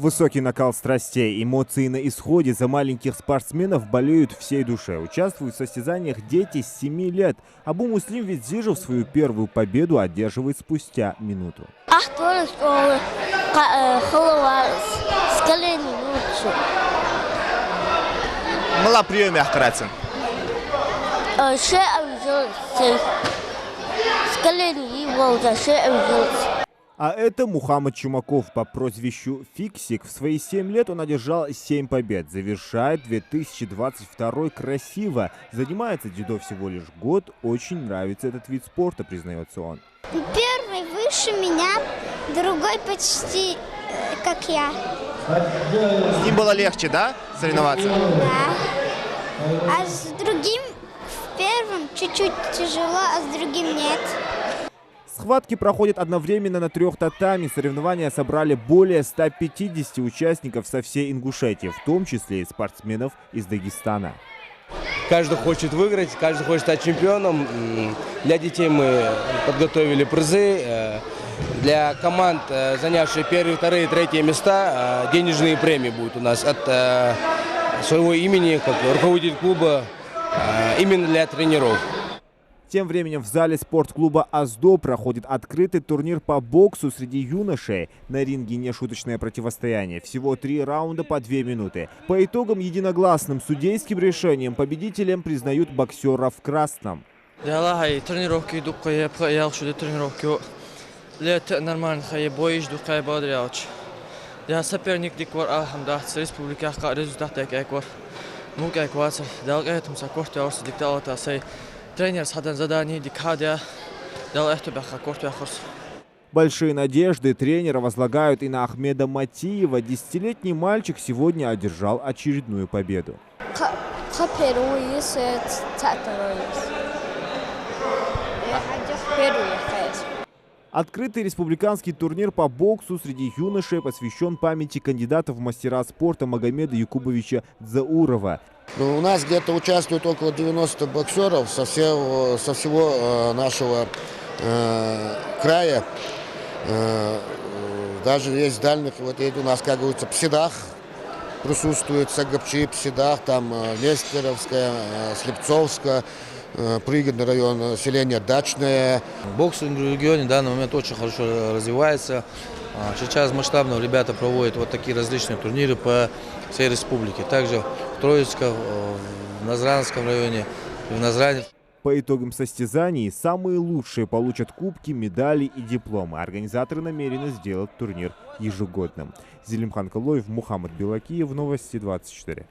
Высокий накал страстей, эмоции на исходе. За маленьких спортсменов болеют всей душе. Участвуют в состязаниях дети с 7 лет. Абу Муслим Витзижев свою первую победу одерживает спустя минуту. Малоприем яхкарацин. А это Мухаммад Чумаков по прозвищу Фиксик. В свои 7 лет он одержал 7 побед. Завершает 2022 красиво. Занимается дзюдо всего лишь год. Очень нравится этот вид спорта, признается он. Первый выше меня, другой почти как я. С ним было легче, да, соревноваться? Да. А с другим в первом чуть-чуть тяжело, а с другим нет. Схватки проходят одновременно на 3 татами. Соревнования собрали более 150 участников со всей Ингушетии, в том числе и спортсменов из Дагестана. Каждый хочет выиграть, каждый хочет стать чемпионом. Для детей мы подготовили призы. Для команд, занявших первые, вторые, третьи места, денежные премии будут у нас от своего имени, как руководитель клуба, именно для тренеров. Тем временем в зале спортклуба «Аздо» проходит открытый турнир по боксу среди юношей. На ринге нешуточное противостояние. Всего 3 раунда по 2 минуты. По итогам единогласным судейским решением победителем признают боксера в красном. Тренер садан задание дикадя дал это Большие надежды тренера возлагают и на Ахмеда Матиева. 10-летний мальчик сегодня одержал очередную победу. Открытый республиканский турнир по боксу среди юношей посвящен памяти кандидата в мастера спорта Магомеда Якубовича Дзаурова. У нас где-то участвует около 90 боксеров со всего нашего края. Даже есть дальних, вот у нас, как говорится, Псидах присутствует, Сагапчи, Псидах, там Лестеровская, Слепцовская, пригородный район, селение Дачное. Бокс в регионе в данный момент очень хорошо развивается. Сейчас масштабно ребята проводят вот такие различные турниры по всей республике. Также в Троицком, в Назранском районе, в Назране. По итогам состязаний самые лучшие получат кубки, медали и дипломы. Организаторы намерены сделать турнир ежегодным. Зелимхан Калоев, Мухаммад Белакиев, Новости 24.